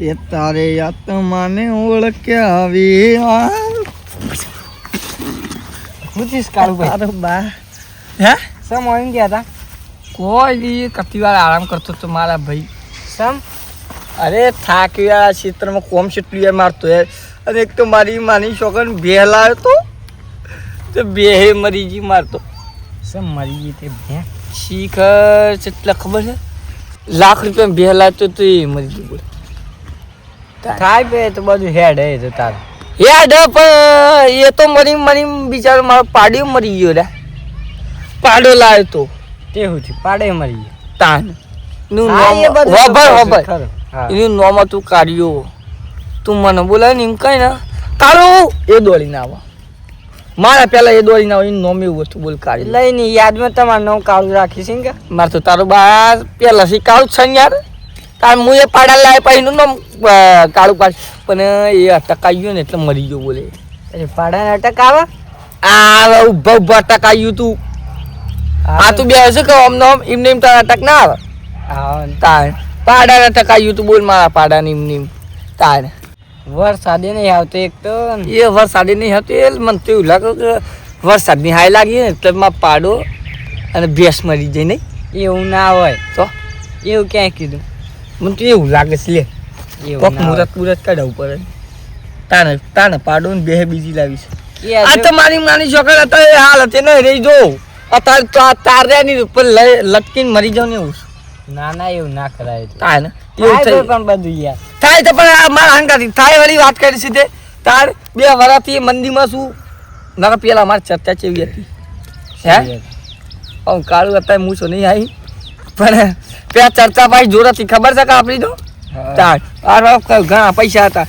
એ તારે આત્માને ઓળખ્યા આવી પૂછીશ કાળુભાઈ બા હે સમ આવી ગયા હતા કોઈ કતી વાર આરામ કરતો તો મારા ભાઈ સમ અરે થાકી ગયા ક્ષેત્રમાં કોમ કેટલી યાર મારતો યાર અને એક તો મારી માની છોકરાને બે લાવ્યો તો બે મરી ગઈ મારતો સમ મરી ગઈ તે ભે શીખર કેટલા ખબર છે લાખ રૂપિયા બે લાવતો તો એ મરી ગયું બોલે થાય બે તો બધું હેડ હે તો તાર યાદ પણ એ તો મરી બિચારો મારો પાડ્યો મરી ગયો રે પાડો લાવ્યો તો તે હું થયું પાડે મરી ગયો તાન નું હા, એ બધું તો ખબર ખરું, ખબર ખરું. હા. એનું નામ હતું કાઢ્યો તું મને બોલાય ને એમ કઈ ને કાઢું એ દોડીને આવો મારા પેલા એ દોડીને આવો એનું નામ એવું હતું બોલ કાઢી લઈને યાદમાં તમારું નામ કાળું રાખી છે કે મારે તો તારો બા પેલા થી કાળું છે ને યાર તાર હું એ પાડા લાવે પછી એનું નામ કાળું પાડ પણ એ અટકાઈ ગયો ને એટલે મરી ગયો બોલે પછી પાડાને અટક આવે આ ઉભા ઉભા અટકાયું તું આ તું બે હશે કે આમ નામ એમને એમ તારા અટક ના આવે હા તાર પાડાને અટકાયું તું બોલ મારા પાડાને એમને એમ તાર વરસાદે નહીં આવતો એક તો એ વરસાદી નહીં હતું એ મને તો એવું લાગે કે વરસાદની હાય લાગી ને એટલે માં પાડો અને ભેંસ મરી જાય નહીં એવું ના હોય તો એવું ક્યાંય કીધું મને તો એવું લાગે છે લે એવું કોક ના હોય. મુરત કાઢવું પડે તાને તાને પાડો ને બે બીજી લાવી છે એ આ હજુ- તો મારી નાની છોકરી હતા એ હાલ હતી નહીં રહી જો અત્યારે તો આ તાર રહ્યા ની ઉપર લટકીને મરી જાવ ને એવું ના ના એવું ના કરાય તો. તાને એવું થાય થઈ પણ બધું યાર થાય તો પણ આ મારા હંગાથી થાય વાળી વાત કરી છે તે તાર બે વરાથી મંદિરમાં શું ના પેલા અમારી ચર્ચા કેવી હતી હે કાળું અત્યારે મૂછો નહીં આવી પણ પેલા ચર્ચા ભાઈ જોરથી ખબર છે કે આપણી તો હા. તાર આ ઘણા પૈસા હતા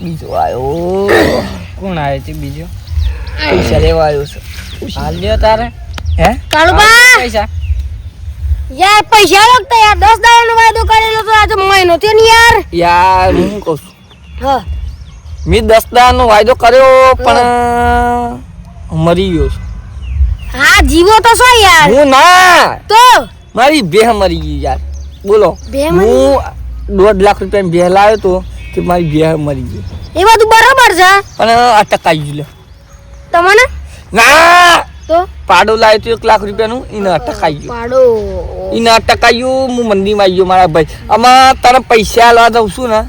બીજો આવ્યો કોણ આવે છે બીજો પૈસા લેવા આવ્યો છે હાલ લ્યો તારે હે કાળુબા પૈસા યાર પૈસા લાગતા યાર 10 દાડાનો વાયદો કરેલો તો આજે મહિનો થયો ને યાર યાર હું કહું છું હા મેં 10 દાડાનો વાયદો કર્યો પણ મરી ગયો છું હા જીવો તો છો યાર હું ના તો મારી બેહ મરી ગઈ યાર બોલો બેહ મરી હું 1.5 લાખ રૂપિયા બેહ લાવ્યો તો કે મારી બેહ મરી ગઈ એ બધું બરાબર છે પણ અટકાઈ ગયું લે તમને ના તો પાડો લાવ્યો તો 1 લાખ રૂપિયાનું એને અટકાઈ ગયું પાડો એને અટકાયું હું મંદિરમાં આવી ગયો મારા ભાઈ આમાં તારે પૈસા લાવવા દઉં છું ને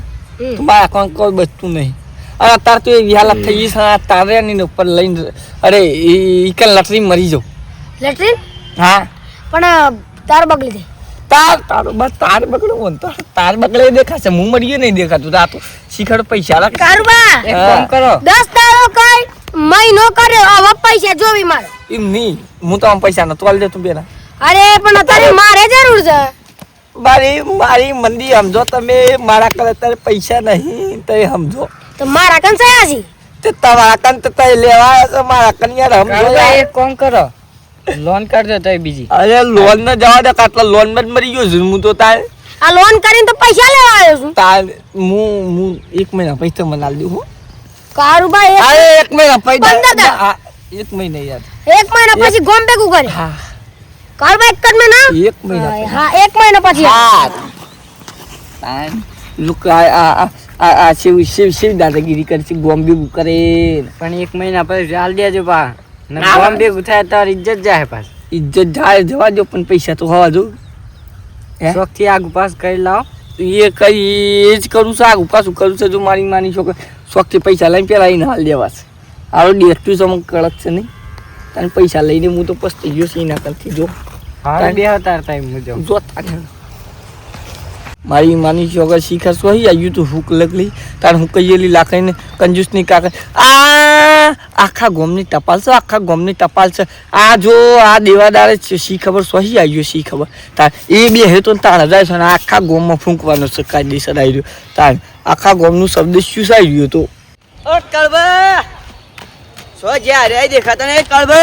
તો મારા અકાઉન્ટ કોઈ બચતું નહીં અને અત્યારે તો એ વિહાલત થઈ ગઈ છે તારે ની ઉપર લઈને અરે એ કે લટરી મરી જાઉં લેટ્રિન હા પણ તાર બગલી દે તારો બસ તાર બગડો બોલ તાર બગડે દેખાશે હું મરી ગયો નહીં દેખાતું આ તો શીખડ પૈસા લાગે કારુબા એક કામ કરો 10 દાડો કઈ મહિનો કર્યો હવે પૈસા જોવી મારે એમ નહીં હું તો આમ પૈસા ન તોલ દે તું બેના અરે પણ અત્યારે મારે જરૂર છે મારી મંદી સમજો તમે મારા કને અત્યારે પૈસા નહીં તો સમજો તો મારા કન સયા છે તે તમારા કન તો તઈ લેવા આવ્યા છે મારા કન યાર સમજો કાળુબા, યાર. એક કામ કરો લોન કાઢજો તો બીજી અરે લોન ન જવા દે કાટલા લોન માં જ મરી ગયો છું હું તો તાર આ લોન કરીને તો પૈસા લેવા આવ્યો છું તાર હું 1 મહિના પૈસા મને આલ દઉં હું કારુબા અરે 1 મહિના પૈસા પંદર હા, 1 મહિના યાર એક મહિના પછી ગોમ ભેગું કરે હા કારુબા એક જ મહિના 1 મહિના હા એક મહિના પછી હા લુક આ શિવ દાદાગીરી કરે છે બોમ્બે કરે પણ એક મહિના પછી હાલ દેજો પા ના, ગામ ભેગું થાય તારી ઇજ્જત જાય પાછ ઇજ્જત જાય જવા દો પણ પૈસા તો હોવા દો હે? શોખ થી આગુ પાસ કરી લાવો એ કઈ એ જ કરું છું આગું પાછું કરું છું જો મારી માની છોકરી શોખથી પૈસા લઈને પેલા આવીને હાલ દેવા છે આવો ડેટું છે અમુક કડક છે નહીં તને પૈસા લઈને હું તો પસ્તી ગયો છું એના કરતી જો હાલ બે તાર ટાઈમ મુજબ જો તારે મારી માની છોકરી શીખર સોહી આવ્યું તું હુક લગલી તાર હું કહીએલી લાકડીને કંજૂસની કાકા આ આખા ગોમની ટપાલ છે આખા ગોમની ટપાલ છે આ જો આ દેવાદારે શી ખબર સોહી આવ્યો શી ખબર તાર એ બે હે તો તાર જાય છે ને આખા ગોમમાં ફૂંકવાનો છે કાયદેસર આવી રહ્યો તાર આખા ગોમનું શબ્દ શું આવી રહ્યો તો ઓ કળબા સો જ્યાં રે દેખાતા ને કળબો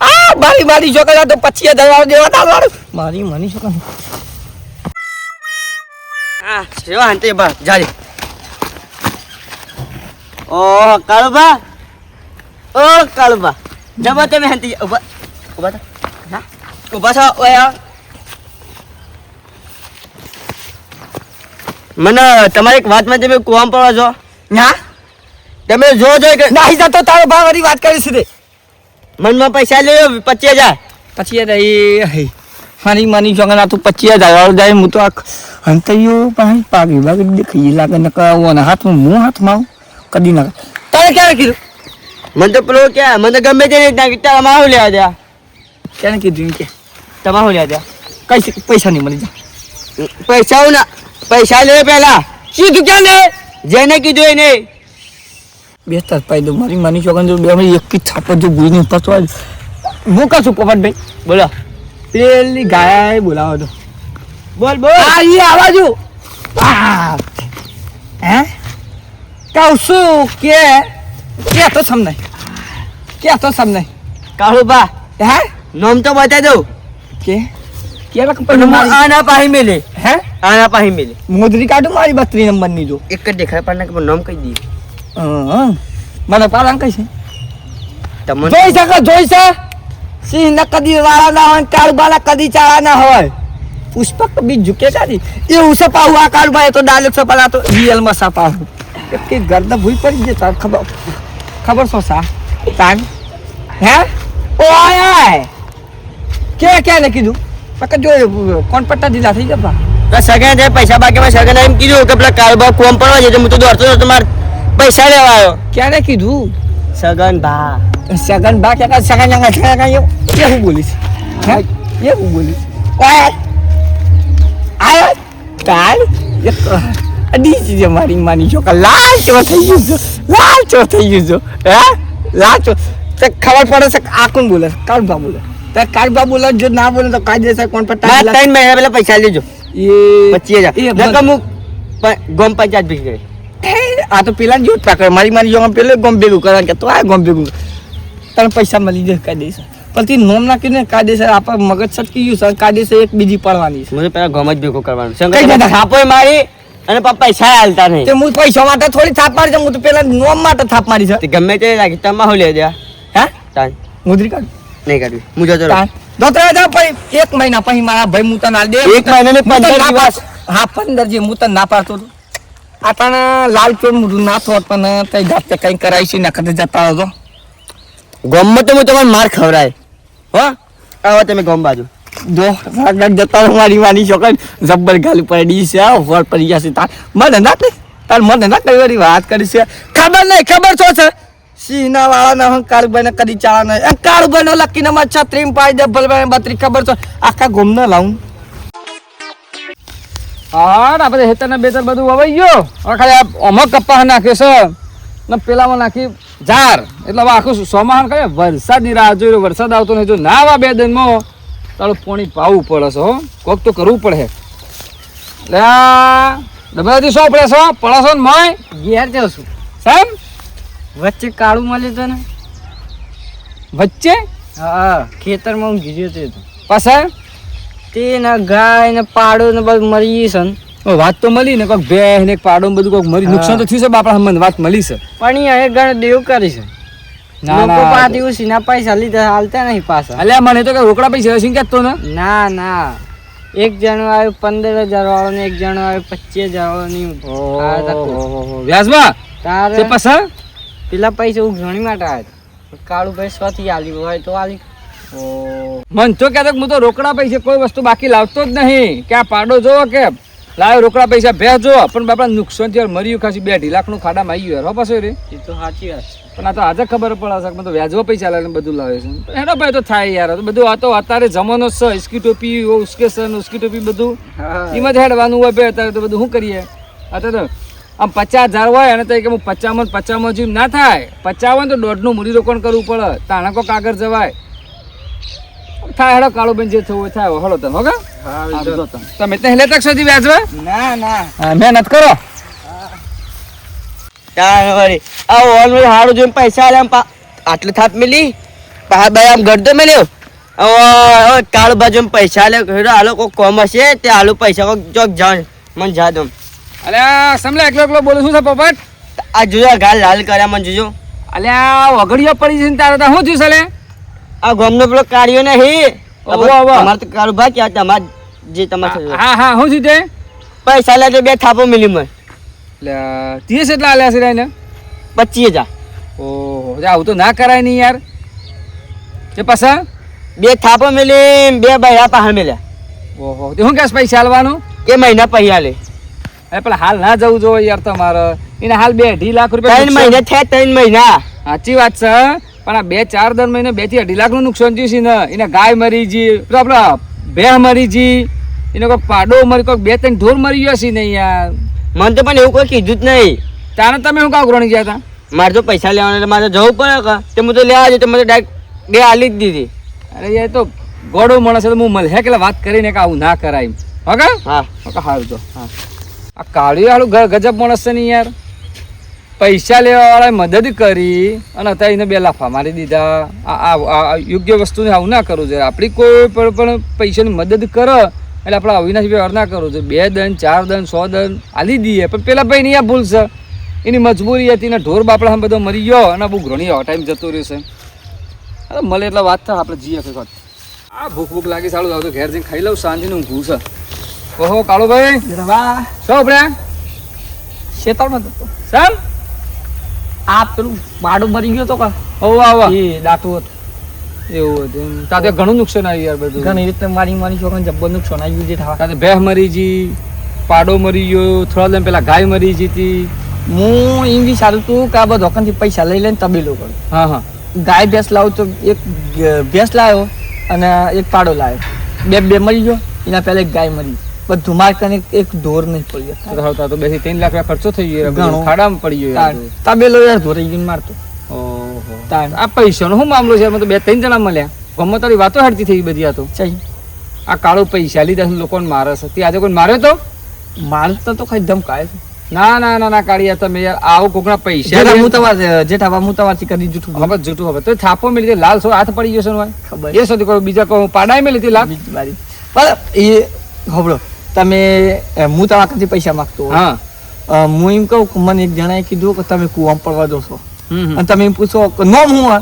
આ મારી છોકરા તો પછી દરવાજો દેવાદાર વાળું મારી માની છોકરા હા સેવા હંતે બા જાજે ઓ કળબા ઓ કળબા જબા તમે હંતે ઉભા ઉભા થા ના ઉભા થા ઓય મને તમારી એક વાત માં તમે કોમ પડો છો ના તમે જો કે નહીં જતો તારો ભાવ વાળી વાત કરીશ રે મનમાં પૈસા લેવો 25,000 પછી એ મારી માની છોકરા ના તું 25,000 જાય હું તો આ હંતૈયો પણ પાગી બાગી દેખી લાગે ને કહેવાના હાથમાં હું હાથમાં આવું કદી ના તારે ક્યારે કીધું મને તો પેલો કે મને ગમે તે રીતના કે તમારું લેવા દે ક્યારે કીધું કે તમારું લેવા દે કઈ પૈસા નહીં મળી જાય પૈસા લે પેલા કીધું ક્યાં ને જેને કીધું એને બે તાર પાઈ દઉં મારી માની છોકરા જો બે એક જ છાપો જો ભૂઈ નહીં પસવા હું કહું છું પોપટભાઈ બોલો પેલી ગાય બોલાવો તો બોલ બોલ આ એ આવાજુ હે કહું છું કે તો સમજાય કાળુબા હે નામ તો બતા દઉં કે પણ આના પાહી મેલે હે આના પાહી મેલે મોદરી કાઢું મારી 32 નંબર ની જો એક જ દેખાય પણ નામ કહી દઈએ મને પાલન કઈ છે તમને જોઈ છે સિંહ ના કદી વાળા ના હોય કાળુબાલા કદી ચાળા ના હોય પુષ્પક બી ઝુકે કાઢી એવું સપાવું આ કાળુબા એ તો ડાયરેક્ટ સપાલા તો રિયલ માં સપાવું કે ગરદા ભૂઈ પડી ગઈ તાર ખબર છો સા તાન હે ઓ આય કે ને કીધું પક જો કોણ પટ્ટા દીધા થઈ ગયા સગન છે પૈસા બાકી સગન એમ કીધું કે પેલા કાળુબા કોમ પડવા છે હું તો દોડતો તમારે પૈસા લેવા આવ્યો ક્યારે કીધું સગન ભા સગન બા કે સગન એ હું બોલીશ હે એ હું બોલીશ ઓય આય કાલ એક અડી છે મારી માની છોકરા લાલ ચો થઈ ગયું હે લાલ ચો તે ખબર પડે છે આ કોણ બોલે કાળબા બોલે તે કાળબા બોલે જો ના બોલે તો કાયદેસર કોણ પર 3 મહિના પહેલા પૈસા લેજો એ 25,000 નકમ ગોમ પંચાયત ભી ગઈ આ તો પેલા જોત પાકડ મારી મારી જો પેલે ગોમ ભેગું કરવાનું કે તો આ ગોમ ભેગું તને પૈસા મળી જાય કાયદેસર પણ તે નોમ નાખીને કાયદેસર આપણા મગજ છટકી ગયું છે કાયદેસર એક બીજી પડવાની છે મને પેલા ગોમ જ ભેગું કરવાનું સંગત થાપોય મારી અને પૈસા હાલતા નહીં તે હું પૈસા માટે થોડી થાપ મારી છે હું તો પેલા નોમ માટે થાપ મારી છે તે ગમે તે રાખી તમારું લે દે હે તાન મુદ્રી કાઢ નહીં કાઢવી હું જતો રહું દોતરા જા પછી 1 મહિના પછી મારા ભાઈ હું તને આલ દે 1 મહિના ને 15 દિવસ હા 15 જે હું તને ના પાડતો હતો આટાના લાલ ચોર મુઢું ના થોત પણ તઈ જાતે કઈ કરાય છે ના કદે જતા હતો ગોમમાં તો હું તમારે માર ખવરાય હો આવો તમે ગોમ બાજુ જો આગળ જતા મારી માની છોકરી જબ્બર ગાલી પડી છે હોર પડી ગયા છે તાર મને ના તાર મને ના કઈ વારી વાત કરી છે ખબર નહીં ખબર છો છે સીના વાળા ના હંકાર બને કદી ચાળા નહીં એ કાળ બનો લકી ને મચ્છા ત્રીમ પાઈ દે ભલભાઈ બત્રી ખબર છો આખા ગોમ ન લાવું હા આપણે હેતરના બેતર બધું વવાઈ ગયો હવે ખાલી અમુક કપ્પા નાખ્યો છે ને પેલામાં નાખી ઝાર એટલે હવે આખું સોમાન કરે વરસાદની રાહ જોઈ રહ્યો વરસાદ આવતો નહીં જો ના આવા 2 દિનમાં તારું પાણી પાવું પડે છે હો કોક તો કરવું પડે એટલે ડબલાથી શું પડે છો પડે છો ને મોય ઘેર જાઉં છું સાહેબ વચ્ચે કાળું મળ્યું તો ને વચ્ચે હા ખેતરમાં હું ગીર્યો તે પાછા તે ને ગાય ને પાડો ને બધું મરી છે ને વાત તો મળી ને કોઈક ભેંસ ને પાડો ને બધું કોઈક મરી નુકસાન તો થયું છે બાપડા મને વાત મળી છે પણ એ ગણ દેવ કરી છે ના લોકો પાછી ઉસીના પૈસા લીધા હાલતા નહીં પાછા અલ્યા મને તો કે રોકડા પૈસા સિંગ કેતો ને ના એક જણો આવ્યો 15,000 વાળો ને એક જણો આવ્યો 25,000 વાળો ની વ્યાજમાં તારે તે પાછા પેલા પૈસા ઉઘરણી માટે આવ્યા કાળું ભાઈ સ્વથી આલી હોય તો આલી મન તો કહેતો હું તો રોકડા પૈસા કોઈ વસ્તુ બાકી લાવતો જ નહીં કે આ પાડો જોવો કે લાવ્યો રોકડા પૈસા ભેંસ જોવો પણ બાપડા નુકસાન થયું મર્યું ખાસી 2-2.5 લાખનું ખાડામાં આવી ગયું હો પાછો રે એ તો સાચી વાત પણ આ તો આજે ખબર પડે છે કે તો વ્યાજવા પૈસા લાવીને બધું લાવે છે એનો ભાઈ તો થાય યાર તો બધું આ તો અત્યારે જમાનો છે ઇસ્કી ટોપી ઉસકે સન ઉસકી ટોપી બધું એમાં જ હેડવાનું હોય ભાઈ અત્યારે તો બધું શું કરીએ અત્યારે તો આમ 50,000 હોય અને તો કે હું 50 જેમ ના થાય 50 તો 1.5નું મૂડી રોકાણ કરવું પડે તાણા કોક આગળ જવાય થાય હેડો કાળો બેન જે થવું હોય થાય હળો તમે હોગા તમે ત્યાં લેતા સુધી વ્યાજવા ના મહેનત કરો હારું જોઈને પૈસા આલ્યા આટલે થાપ મિલી ભાઈ આમ ગરદો મેલ્યો કાળ બાજુ પૈસા લે હાલો કોઈ કોમ હશે તે હાલો પૈસા કોક ચોક જાણ મને જા દો અલ્યા સમલે એકલો બોલું શું છે પોપટ આ જોયો ગાલ લાલ કર્યા મને જોજો અલ્યા વગડીઓ પડી છે ને તારે તો શું થયું છે આ ગોમનો પેલો કાર્યો નહીં ઓહો, ઓહો. તમારે તો કાળું ભાઈ ક્યાં તમારે જે તમારે હા શું થયું તે પૈસા લે બે થાપો મિલી મને એટલે 30 એટલા આલ્યા છે એને 25,000 ઓહો આવું તો ના કરાય નહીં યાર તે પાછા બે થાપો મિલી બે બૈરા પાહા મિલ્યા ઓહો તે શું કહેશ પૈસા આલવાનું એ મહિના પૈસા લે અરે પણ હાલ ના જવું જોઈએ યાર તમારે એને હાલ 2-2.5 લાખ રૂપિયા 3 મહિના થયા 3 મહિના સાચી વાત છે પણ આ 2-4 દર મહિને 2 થી 2.5 લાખ નું નુકસાન થયું છે ને એને ગાય મરી જી આપડે ભેહ મરી જી એને કોઈ પાડો મરી કોઈ 2-3 ઢોર મરી ગયો છે ને યાર મને તો પણ એવું કોઈ કીધું જ નહીં તાને તમે શું કામ ગ્રોણી ગયા હતા મારે તો પૈસા લેવાના એટલે મારે જવું પડે કે તે હું તો લેવા જતો મને ડાયરેક્ટ બે આલી જ દીધી અરે યાર તો ગોડો માણસ છે તો હું મળે કે વાત કરીને કે આવું ના કરાય ઓકે હા ઓકે સારું તો હા આ કાળિયો હાલું ગજબ માણસ છે ને યાર પૈસા લેવા વાળા મદદ કરી અને અત્યારે એને 2 લાફા મારી દીધા આ યોગ્ય વસ્તુને આવું ના કરવું જોઈએ આપણી કોઈ પણ પૈસાની મદદ કરે એટલે આપણે અવિનાશ વ્યવહાર ના કરવો જોઈએ 2 દન 4 દન 100 દન આલી દઈએ પણ પેલા ભાઈ ની આ ભૂલ છે એની મજબૂરી હતી ને ઢોર બાપડા બધો મરી ગયો અને બહુ ઘણી ટાઈમ જતો રહ્યો છે અરે મળે એટલે વાત થાય આપણે જઈએ કે આ ભૂખ લાગી સારું આવતો ઘેર જઈને ખાઈ લઉં સાંજનું ઊંઘું છે ઓહો કાળો ભાઈ વાહ શું આપણે શેતાળમાં તો સામ આ પેલું બાડો મરી ગયો તો કા હોવ આવા એ દાંતું હતું એવું હતું એમ તાતે ઘણું નુકસાન આવ્યું યાર બધું ઘણી રીતે મારી છોકરાને જબ્બર નુકસાન આવ્યું જે થવા તાતે ભેહ મરી જી પાડો મરી ગયો થોડા દિન પેલા ગાય મરી જી હતી હું એમ બી સારું તું કે આ બધા દુકાનથી પૈસા લઈ લઈને તબેલો કરું હા હા ગાય ભેંસ લાવું તો એક ભેંસ લાવ્યો અને એક પાડો લાવ્યો બે મરી ગયો એના પહેલા એક ગાય મરી બધું માર કરીને એક ઢોર નહીં પડ્યો તો 2 થી 3 લાખ રૂપિયા ખર્ચો થઈ ગયો ઘણો. ખાડામાં પડી ગયો યાર. તબેલો યાર ધોરાઈ ગઈને મારતો ઓહો તાણ. આ પૈસાનો શું મામલો છે એમાં તો 2-3 જણા મળ્યા ગમે તારી વાતો હાડતી થઈ બધી આ તો ચાઈ આ કાળો પૈસા લીધા છે લોકોને મારે છે તે આજે કોઈ માર્યો તો મારતો તો કઈ ધમકાય છે ના ના ના ના કાળિયા તમે યાર આવો કોકના પૈસા જેઠા લઈને- હું તમારે જેઠા હું તમારથી કરી જૂઠું હવે જૂઠું હવે તો થાપો મેલી દે, લાલ સો હાથ પડી ગયો છે ને ભાઈ. ખબર એ સુધી કોઈ બીજા કોઈ પાડાય મેલી હતી લાલ બીજી બારી. પણ એ ખબરો તમે હું તમારા કાંથી પૈસા માંગતો હોઉં. હા હું એમ કહું કે મને એક જણાએ કીધું કે તમે કુવામાં પડવા દો છો હમ અને તમે એમ પૂછો કે નોમ હું આ?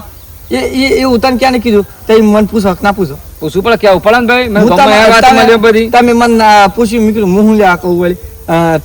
એ ઉતાન ક્યાં ને કીધું તો એ મને પૂછો કે ના પૂછો પૂછવું પડે ક્યાં ઉપડે ને ભાઈ મેં હું ગમે આ વાત તમે- મળ્યો બધી તમે મને પૂછ્યું મેં કીધું હું લેવા કહું વળી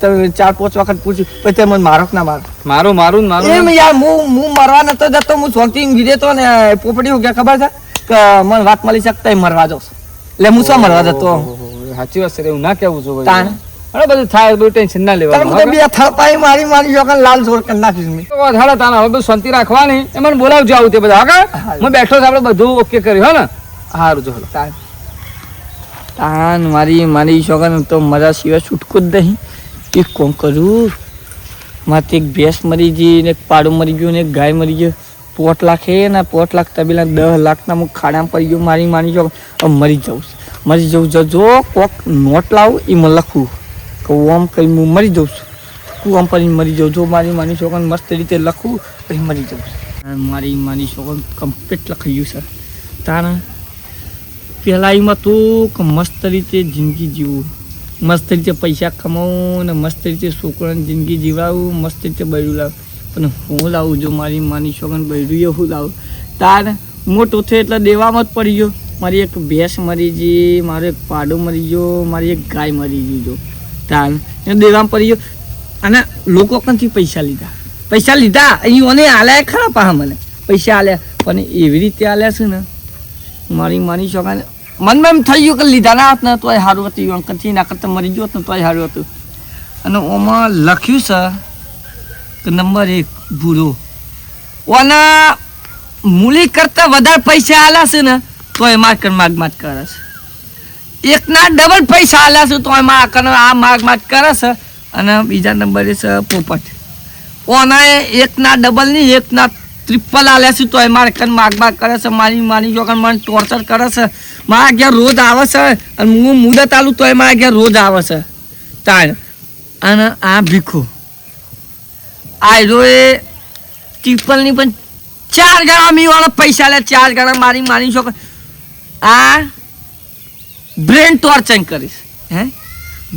તમે 4-5 વખત પૂછ્યું પછી તમે મને મારો કે ના મારો મારું મારું ને એમ મારું યાર હું મરવા નતો જતો હું શાંતિ ગીરે તો ને પોપડી હું ક્યાં ખબર છે કે મને વાત મળી શકતા એ મરવા જાઉં છું. એટલે હું શું મરવા જતો ઓહો, સાચી વાત છે એવું ના કેવું છું તાણ. ભાઈ બધું થાય બધું ટેન્શન ના તમે લેવાનું તો બે થળપાઈ મારી જોકન લાલ જોર કરી નાખીશ મેં. હાડા તાના હવે બધું શાંતિ રાખવાની એ મને બોલાવજો આવું તે બધા હા હા. હું બેઠો છું આપણે બધું ઓકે કર્યું હો ને સારું જો હાલો. તાન મારી છોકરાને તો મજા સિવાય છૂટકો જ નહીં. એક કોમ કરું મારે એક ભેંસ મરી ગઈ ને એક પાડો મરી ગયો ને એક ગાય મરી ગયો 5 લાખ એ ને 5 લાખ તબેલા 10 લાખના હું ખાડામાં પડી ગયો મારી છોકરા મરી જવું જો કોક નોટ લાવું એ મને લખવું કે ઓમ કઈ હું મરી જાઉં છું કુવામ પડીને મરી જાઉં જો મારી છોકરાને મસ્ત રીતે લખવું પછી મરી જાઉં છું. મારી છોકરાને કમ્પ્લીટ લખાઈ ગયું છે તારા પહેલાં એમાં તો કે મસ્ત રીતે જિંદગી જીવું, મસ્ત રીતે પૈસા કમાવું ને મસ્ત રીતે છોકરાની જિંદગી જીવાવું, મસ્ત રીતે બૈરું લાવું. પણ હું લાવું જો મારી છોકરાને બૈરું એવું લાવું તાર મોટો થયો એટલે દેવામાં જ પડી ગયો. મારી એક ભેંસ મરી ગઈ, મારો એક પાડો મરી ગયો, મારી એક ગાય મરી ગઈ જો તાર એ દેવામાં પડી ગયો. અને લોકો કંથી પૈસા લીધા અહીં મને આલ્યા ખરા પાહા મને પૈસા આલ્યા પણ એવી રીતે આલ્યા છે ને મારી છોકરાને મનમાં એમ થઈ ગયું કે લીધા ના હોત ને તોય સારું હતું, અંકલથી ના કરતા મરી ગયો ને તોય સારું હતું. અને ઓમાં લખ્યું છે કે નંબર 1 ભૂરો ઓના મૂલી કરતા વધારે પૈસા આલ્યા છે ને તોય માગ કરે છે. એકના ડબલ પૈસા આલ્યા છે તોય માગ કરે છે. અને બીજા નંબરે છે પોપટ ઓના એકના ડબલ નહીં એકના ટ્રિપલ આલ્યા છે તોય માગ કરે છે. મારી છોકરા મને ટોર્ચર કરે છે. મારા ઘેર રોજ આવે છે અને હું મુદત આલું તોય મારા ઘેર રોજ આવે છે તાણ. અને આ ભીખો આ એ ટ્રિપલની પણ 4 ગણા મીવાળા પૈસા લે 4 ગણા મારી છોકરા આ બ્રેન ટોર્ચર કરીશ હે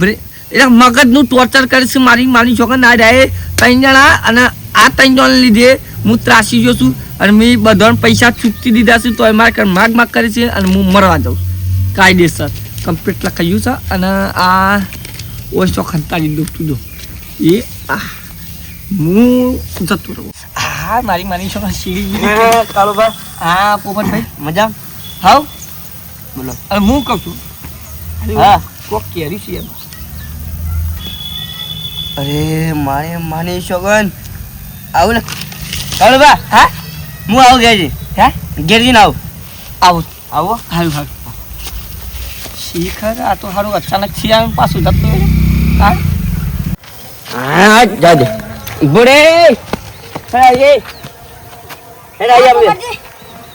એટલે મગજનું ટોર્ચર કરીશ મારી છોકરા ના જાય 3 જણા. અને આ 3 જણાને લીધે હું ત્રાસી ગયો છું અને મેં બધાને પૈસા ચૂકતી દીધા છે તો મારે માગ કરે છે અને હું મરવા જાઉં છું. કાયદેસર કમ્પ્લીટ લખાયું છે. અને આ ઓય તો ખંતાડી દો તું દો એ આ હું જતો રહું હા મારી છોકરા સીડી કાળુબા હા પોપટભાઈ મજા હાવ બોલો અરે હું કહું છું હા કોક કેરી છે એમ અરે મારે માની શોગન આવું ને કાળુબા હા હું આવું ઘેરજી હે ઘેરજી ને આવું આવો આવો હારું શીખર આ તો સારું અચાનક થી આવે પાછું જતો રહે. હા હા જાજે બુડે હેડા આપણે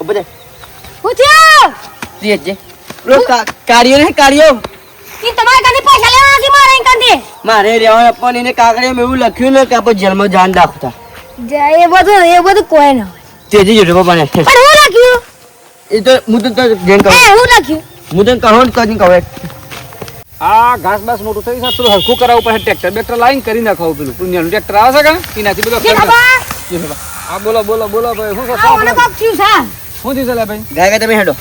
ઉભો દે હું થયો જે જે લો કાર્યો ને કાર્યો ઈ તમારે કદી પૈસા લેવાના છે મારે કદી મારે રહેવાના પણ એને કાગળિયામાં એવું લખ્યું ને કે આપણે જેલમાં જાન રાખતા એ બધું કોઈ ના તેજી જોડે પપ્પાને પણ હું લખ્યું એ તો હું તો જેન કહું હું લખ્યું હું તને કહું તો જ કહું આ ઘાસ બાસ મોટું થઈ જશે થોડું હરખું કરાવવું પડે ટ્રેક્ટર બેક્ટર લાઈન કરી નાખાવું પેલું પુણ્યનું ટ્રેક્ટર આવે છે કે એનાથી બધો જે બાબા હા બોલો ભાઈ શું આ મને કોક થયું છે શું થયું છે ભાઈ ગાય તમે હેડો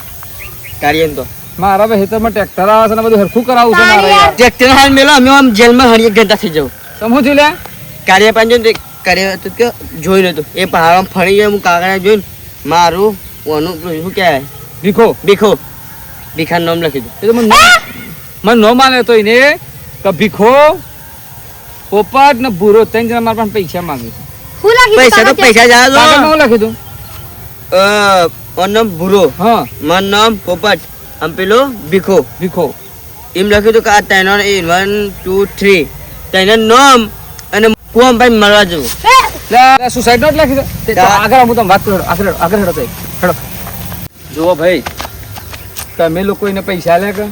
કાર્યન તો મારા ભાઈ ખેતરમાં ટ્રેક્ટર આવે છે ને બધું હરખું કરાવવું છે મારે યાર ટ્રેક્ટર હાલ મેલો અમે આમ જેલમાં હણીએ ઘંટા થઈ જાવ તો શું થયું લે કાર્ય પાંજો ને કાર્ય તો કે જોઈ નતું એ પહાડમાં ફરી ગયો હું કાગળિયા જોઈને મારું ઓનું શું કહેવાય ભીખો ભીખાનું નામ લખી દઉં એ તો મને ન માને તો એને કે ભીખો પોપટ ને ભૂરો ત્રણ જણા મારા પાસે પૈસા માંગે છે હું લખ્યું પૈસા તો પૈસા જા કાગળમાં હું લખી દઉં નામ ભૂરો હા મારું નામ પોપટ આમ પેલો ભીખો ભીખો એમ લખ્યું હતું કે આ ત્રણ 1 2 3 ત્રણ નામ અને કોમ ભાઈ મળવા જવું સુસાઇડ નોટ લખી દે આગળ હું તમને વાત કરું આગળ હેડો હેડો જુઓ ભાઈ તમે લોકો એને પૈસા લે કે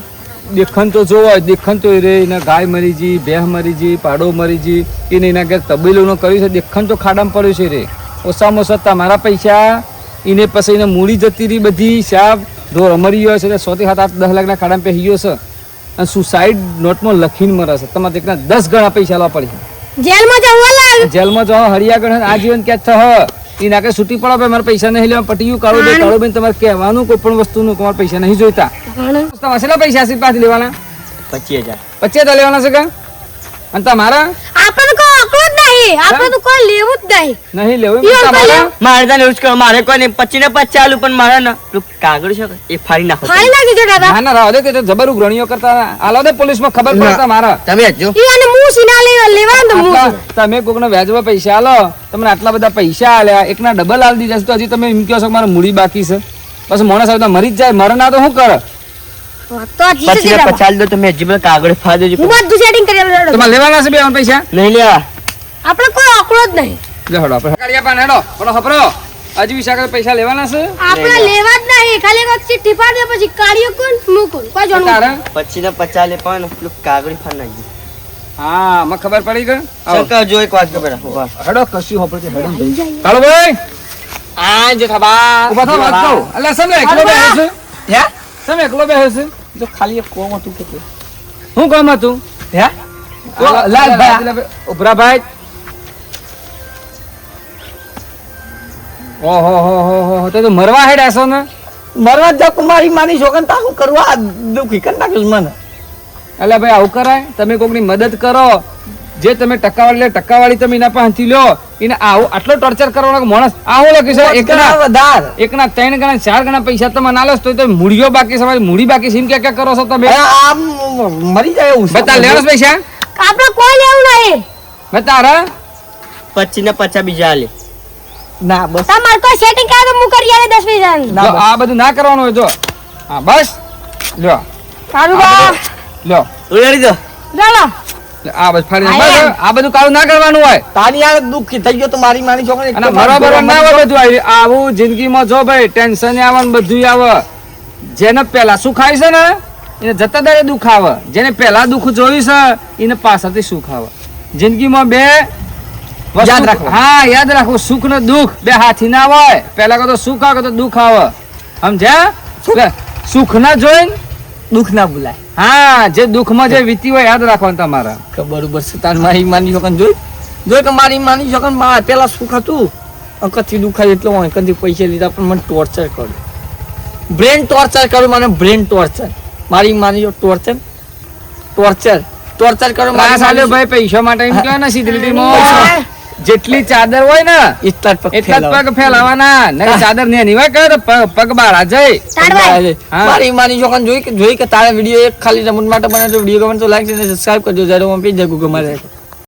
દેખન તો જોવો દેખન તો રે એને ગાય મરી જી ભેંસ મરી જી પાડો મરી જી એને એના ઘેર તબેલોનું કર્યું છે દેખન તો ખાડામાં પડ્યું છે રે ઓછામાં ઓછા તમારા પૈસા એને પછી એને મૂડી જતી રહી બધી સાપ ઢોર મરી ગયો છે 100 થી 7 8 10 લાખના ખાડામાં પહેરી ગયો છે અને સુસાઇડ નોટમાં લખીને મરે છે તમારે એકના 10 ગણા પૈસા લાવવા પડે જેલમાં જવું લાલ જેલમાં જો હરિયાગઢ આજીવન ક્યાં થહ એ નાકે છૂટી પડો ભાઈ મારા પૈસા નહીં લેવા પટીયું કાળો બેન તમારે કહેવાનું કોઈ પણ વસ્તુનું તમારે પૈસા નહીં જોઈતા તમારે કેટલા પૈસા છે પાછી લેવાના 25000 25 લેવાના છે કે અને તમારા આપણે કોઈ અકલો જ નહીં આપણે તો કોઈ લેવું જ નહીં નહીં લેવું ઈ તમારા મારે તો એવું જ કરો મારે કોઈ નહીં 25 ને 50 આલું પણ મારે ને પેલું કાગળ છે એ ફાડી નાખો ફાડી નાખી જો દાદા ના રાવ દે કે જબર ઉઘરણીઓ કરતા આલો દે પોલીસમાં ખબર પડતા મારા તમે હજો ઈ અને મું સીના લેવા તો મું તમે કોકને વ્યાજમાં પૈસા આલો તમને આટલા બધા પૈસા આલ્યા એકના ડબલ આલી દીધા છે તો હજી તમે એમ કહો છો કે મારે મૂડી બાકી છે પછી માણસ આવે તો મરી જ જાય મરે ના તો શું કરે તો જીતે 25 ને 50 દો તમે હજી મને કાગળ ફાડી દેજો હું બધું સેટિંગ કરી આલું તમારે લેવાના છે બે પૈસા નહીં લેવા આપણે કોઈ અકલો જ નહીં લે હડો આપણે કાઢ્યા પાન હેડો પણ ખબરો હજી વિશાખા પૈસા લેવાના છે આપણે લેવા જ નહીં ખાલી એક ચિઠ્ઠી પાડી દે પછી કાઢ્યો કોણ મૂકું કોઈ જોનું તારે 25 ને 50 લે પણ પેલું કાગળ ફાડી નાખજો હા મને ખબર પડી ગઈ શંકર જો એક વાત તો પેલા ઉભા હેડો કશું હોપડે હેડો કાળો ભાઈ આ જેઠાબા ઉભા થા વાત કહું અલ્યા સમે એકલો બેહે છે હે સમે એકલો બેહે છે જો ખાલી એક કોમ હતું કે હું કામ હતું હે લાલ ભાઈ ઉભરા ભાઈ ઓહો હો હો હો તો મરવા હેડ્યા છો ને મરવા જ મારી માની છોકન તા હું કરવા દુખી કરી નાખ્યું મને એટલે ભાઈ આવું કરાય તમે કોકની મદદ કરો જે તમે ટકાવાળી તમે એના પાસેથી લ્યો એને આવું આટલો ટોર્ચર કરવાનો માણસ આવું લખ્યું છે એકના 3 ગણા 4 ગણા પૈસા તમે ના લો તો મૂડીઓ બાકી છે તમારી મૂડી બાકી છે એમ ક્યાં કરો છો તમે આમ મરી જાય એવું બતા લેવાનો પૈસા આપણે કોઈ લેવું નહીં બતા રે 25 ને 50 બીજા લે ના બસ તમારે કોઈ સેટિંગ કરે તો હું કરી આલે 10 પૈસાની જો આ બધું ના કરવાનું હોય જો હા બસ લ્યો સારું બા લ્યો ઉડાડી દો ચાલો આ બસ ફાડી નાખ. બસ આ બધું કાળું ના કરવાનું હોય તારી યાર દુખી થઈ ગયો તો મારી માની છોકરી અને બરાબર ના હોય બધું આવું જિંદગીમાં જો ભાઈ ટેન્શન આવે ને બધું આવે જેને પહેલા સુખ આવે છે ને એને જતા દાડે દુઃખ આવે જેને પહેલા દુઃખ જોયું છે એને પાછળથી સુખ આવે જિંદગીમાં બે વસ્તુ- યાદ રાખવું. હા યાદ રાખવું સુખ ને દુઃખ બે હાથી ના હોય પહેલા કહો તો સુખ આવે તો દુઃખ આવે સમજ્યા સુખ ના જોઈને દુઃખ ના ભૂલાય હા જે દુઃખમાં જે વીતી હોય યાદ રાખવાનું તમારે કે બરોબર છે તાર મારી માની છોકન જોઈ કે મારી માની છોકન માં પેલા સુખ હતું કથી દુખાય એટલો હોય કદી પૈસા લીધા પણ મને ટોર્ચર કર્યું બ્રેન ટોર્ચર કર્યું મને બ્રેન ટોર્ચર મારી માની ટોર્ચર ટોર્ચર કરો ત્રાસ આલ્યો ભાઈ પૈસા માટે એમ કહે ને સીધી લીટીમાં. જેટલી ચાદર હોય ને એટલા જ પગ એટલા જ ફેલાવો. પગ ફેલાવાના ને ચાદર ને નિવાય કરે તો પગ બહાર આ જાય. તાડવાય. હા. મારી માની છોકરાને જોઈ કે તારા વિડીયો એક ખાલી રમત માટે બનાવ્યો વિડીયો ગમે તો લાઈક અને સબસ્ક્રાઇબ કરજો. જ્યારે હું પી જગું મારે